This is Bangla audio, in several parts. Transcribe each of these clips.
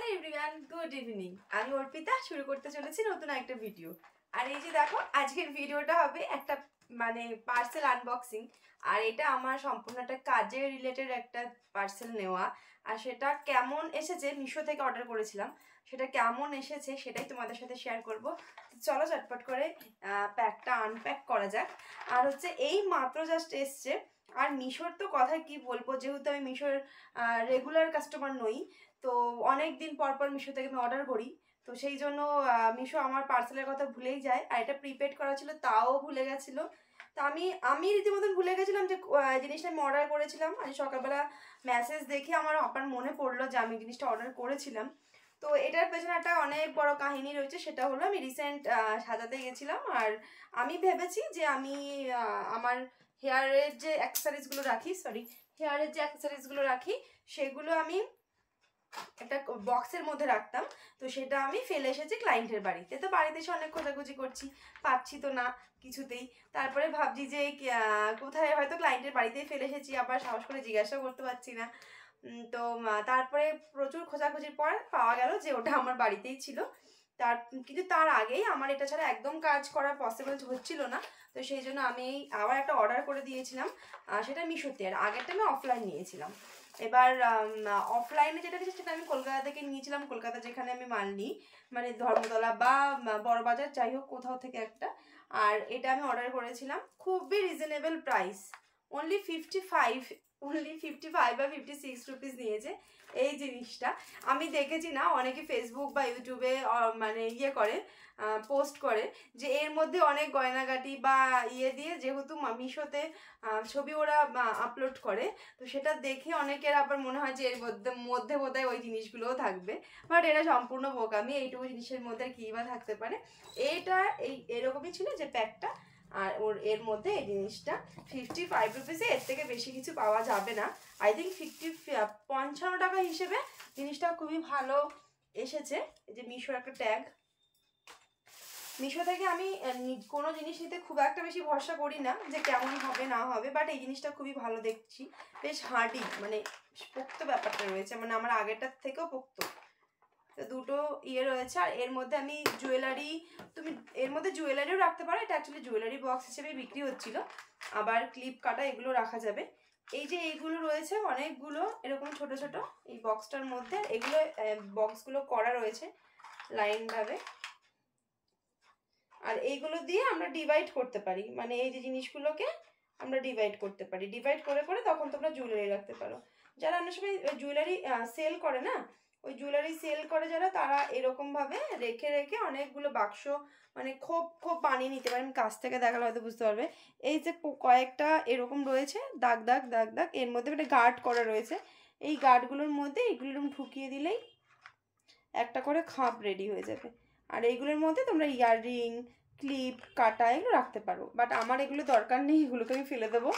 Hi everyone, good evening. আমি অর্পিতা শুরু করতে চলেছি নতুন একটা ভিডিও। আর এই যে দেখো, আজকের ভিডিওটা হবে একটা পার্সেল আনবক্সিং। আর এটা আমার সম্পূর্ণ একটা কাজের রিলেটেড একটা পার্সেল নেওয়া। আর সেটা কেমন এসেছে, মিশো থেকে অর্ডার করেছিলাম, সেটা কেমন এসেছে সেটাই তোমাদের সাথে শেয়ার করব। চলো চটপট করে প্যাকটা আনপ্যাক করা যাক। আর হচ্ছে এই মাত্র জাস্ট এসছে। আর মিশোর তো কথা কি বলবো, যেহেতু আমি মিশোর রেগুলার কাস্টমার নই, তো অনেক দিন পর পর মিশো থেকে আমি অর্ডার করি, তো সেই জন্য মিশো আমার পার্সেলের কথা ভুলেই যায়। আর এটা প্রিপেড করা ছিল, তাও ভুলে গেছিলো। তো আমি রীতিমতন ভুলে গেছিলাম যে জিনিসটা আমি অর্ডার করেছিলাম। আজ সকালবেলা মেসেজ দেখে আমার মনে পড়লো যে আমি জিনিসটা অর্ডার করেছিলাম। তো এটার পেছনে একটা অনেক বড় কাহিনী রয়েছে। সেটা হলো, আমি রিসেন্ট সাজাতে গেছিলাম, আর আমি ভেবেছি যে আমি আমার হেয়ারের যে অ্যাক্সেসরিজগুলো রাখি সেগুলো আমি একটা বক্সের মধ্যে রাখতাম। তো সেটা আমি ফেলে এসেছি ক্লায়েন্টের বাড়িতে। তো বাড়িতে এসে অনেক খোঁজাখুঁজি করছি, পাচ্ছি তো না কিছুতেই। তারপরে ভাবছি যে কোথায়, হয়তো ক্লায়েন্টের বাড়িতেই ফেলে এসেছি, আবার সাহস করে জিজ্ঞাসাও করতে পারছি না। তো তারপরে প্রচুর খোঁজাখুঁজির পর পাওয়া গেল যে ওটা আমার বাড়িতেই ছিল। কিন্তু তার আগেই আমার এটা ছাড়া একদম কাজ করা পসিবল হচ্ছিল না। তো সেই জন্য আমি আবার একটা অর্ডার করে দিয়েছিলাম, সেটা মিশোতে। আর আগেরটা আমি অফলাইন নিয়েছিলাম। এবার অফলাইনে যেটা দিয়েছি সেটা আমি কলকাতা থেকে নিয়েছিলাম। কলকাতা যেখানে আমি মাল নিই, ধর্মতলা বা বড়বাজার, যাই হোক কোথাও থেকে একটা। আর এটা আমি অর্ডার করেছিলাম খুবই রিজনেবল প্রাইস, অনলি 55 বা 56 রুপিস নিয়েছে এই জিনিসটা। আমি দেখেছি না, অনেকে ফেসবুক বা ইউটিউবে করে পোস্ট করে যে এর মধ্যে অনেক গয়নাগাটি বা দিয়ে, যেহেতু মিশোতে ছবি ওরা আপলোড করে, তো সেটা দেখে অনেকের আবার মনে হয় যে এর মধ্যে বোধহয় ওই জিনিসগুলোও থাকবে। বাট এরা সম্পূর্ণ বোকামি, এইটুকু জিনিসের মধ্যে কী বা থাকতে পারে। এরকমই ছিল যে প্যাকটা। আর এর মধ্যে এই জিনিসটা 55 রুপিসে, এর থেকে বেশি কিছু পাওয়া যাবে না। আই থিঙ্ক 55 টাকা হিসেবে জিনিসটা খুবই ভালো এসেছে। এই যে মিশোর একটা ট্যাগ। মিশো থেকে আমি কোনো জিনিস নিতে খুব একটা বেশি ভরসা করি না যে কেমন হবে না হবে, বাট এই জিনিসটা খুবই ভালো দেখছি, বেশ হার্ডি, পোক্ত ব্যাপারটা রয়েছে, আমার আগেরটার থেকেও পোক্ত। তো দুটো রয়েছে। আর এর মধ্যে আমি এর মধ্যে জুয়েলারিও রাখতে পারো। এটা অ্যাকচুয়ালি জুয়েলারি বক্স হিসেবে বিক্রি হচ্ছিল। আবার ক্লিপ কাটা এগুলো রাখা যাবে। এই যে এইগুলো রয়েছে অনেকগুলো এরকম ছোট ছোট এই বক্সটার মধ্যে, এগুলো বক্সগুলো করা রয়েছে লাইনভাবে। আর এইগুলো দিয়ে আমরা ডিভাইড করতে পারি, এই যে জিনিসগুলোকে আমরা ডিভাইড করতে পারি। ডিভাইড করে করে তখন তোমরা জুয়েলারি রাখতে পারো। যারা অনেক সময় জুয়েলারি সেল করে না, ওই জুয়েলারি সেল করে যারা, তারা এরকমভাবে রেখে রেখে অনেকগুলো বাক্স খোপ খোপ বানিয়ে নিতে পারে। আমি কাছ থেকে দেখালে হয়তো বুঝতে পারবে। এই যে কয়েকটা এরকম রয়েছে দাগ দাগ দাগ দাগ, এর মধ্যে একটা গার্ড করা রয়েছে। এই গার্ডগুলোর মধ্যে এইগুলো এরকম ঢুকিয়ে দিলেই একটা করে খাপ রেডি হয়ে যাবে। আর এইগুলোর মধ্যে তোমরা ইয়াররিং, ক্লিপ, কাটা এগুলো রাখতে পারো। বাট আমার এগুলো দরকার নেই, এগুলোকে আমি ফেলে দেবো।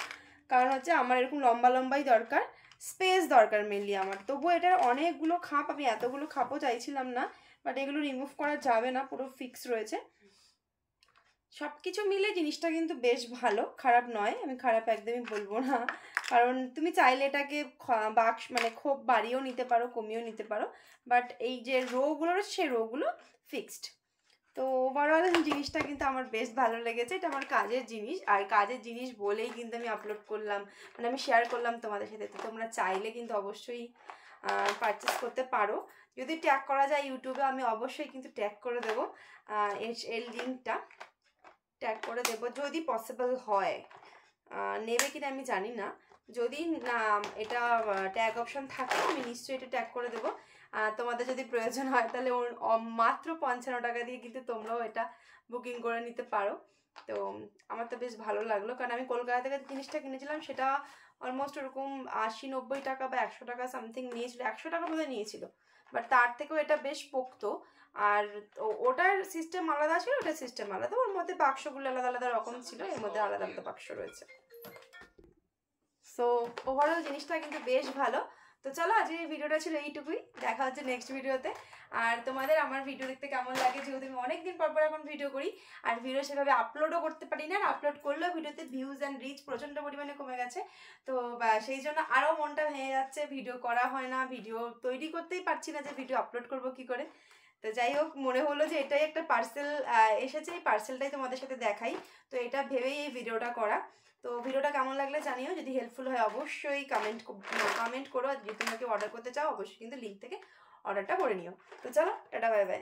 কারণ হচ্ছে আমার এরকম লম্বা লম্বাই দরকার, স্পেস দরকার মেনলি আমার। তবুও এটার অনেকগুলো খাপ, আমি এতগুলো খাপও চাইছিলাম না, বাট এগুলো রিমুভ করা যাবে না, পুরো ফিক্স রয়েছে। সব কিছু মিলে জিনিসটা কিন্তু বেশ ভালো, খারাপ নয়। আমি খারাপ একদমই বলবো না, কারণ তুমি চাইলে এটাকে বাক্স খুব বাড়িয়েও নিতে পারো, কমিয়েও নিতে পারো। বাট এই যে রোগুলো রয়েছে সেই রোগুলো ফিক্সড। তো ওভারঅল জিনিসটা কিন্তু আমার বেশ ভালো লেগেছে। এটা আমার কাজের জিনিস, আর কাজের জিনিস বলেই কিন্তু আমি আপলোড করলাম, আমি শেয়ার করলাম তোমাদের সাথে। তো তোমরা চাইলে কিন্তু অবশ্যই পারচেস করতে পারো। যদি ট্যাগ করা যায় ইউটিউবে, আমি অবশ্যই কিন্তু ট্যাগ করে দেবো, এর লিঙ্কটা ট্যাগ করে দেবো যদি পসিবল হয়। নেবে কিনা আমি জানি না, যদি না এটা ট্যাগ অপশন থাকে আমি নিশ্চয়ই এটা ট্যাগ করে দেবো। তোমাদের যদি প্রয়োজন হয় তাহলে মাত্র 55 টাকা দিয়ে কিন্তু তোমরাও এটা বুকিং করে নিতে পারো। তো আমার তো বেশ ভালো লাগলো, কারণ আমি কলকাতা থেকে জিনিসটা কিনেছিলাম, সেটা অলমোস্ট ওরকম 80-90 টাকা বা 100 টাকা সামথিং নিয়েছিল, 100 টাকা বোধহয় নিয়েছিল। বাট তার থেকেও এটা বেশ পোক্ত। আর ওটার সিস্টেম আলাদা ছিল, ওটার সিস্টেম আলাদা। ওর মধ্যে বাক্সগুলো আলাদা আলাদা রকম ছিল, এর মধ্যে আলাদা আলাদা বাক্স রয়েছে। সো ওভারঅল জিনিসটা কিন্তু বেশ ভালো। তো চলো আজকে এই ভিডিওটা ছিল এইটুকুই, দেখা হচ্ছে নেক্সট ভিডিওতে। আর তোমাদের আমার ভিডিও দেখতে কেমন লাগে, যেহেতু আমি অনেকদিন পর পর এখন ভিডিও করি আর ভিডিও সেভাবে আপলোডও করতে পারি না, আর আপলোড করলেও ভিডিওতে ভিউজ অ্যান্ড রিচ প্রচণ্ড পরিমাণে কমে গেছে। তো সেই জন্য আরও মনটা ভেঙে যাচ্ছে, ভিডিও করা হয় না, ভিডিও তৈরি করতেই পারছি না যে ভিডিও আপলোড করব কি করে। তো যাই হোক, মনে হলো যে এটাই একটা পার্সেল এসেছে, এই পার্সেলটাই তোমাদের সাথে দেখাই, তো এটা ভেবেই এই ভিডিওটা করা। তো ভিডিওটা কেমন লাগলে জানিও, যদি হেল্পফুল হয় অবশ্যই কমেন্ট করো, আর যদি তোমরা কেউ অর্ডার করতে চাও অবশ্যই কিন্তু লিঙ্ক থেকে অর্ডারটা করে নিও। তো চলো টাটা, বাই বাই।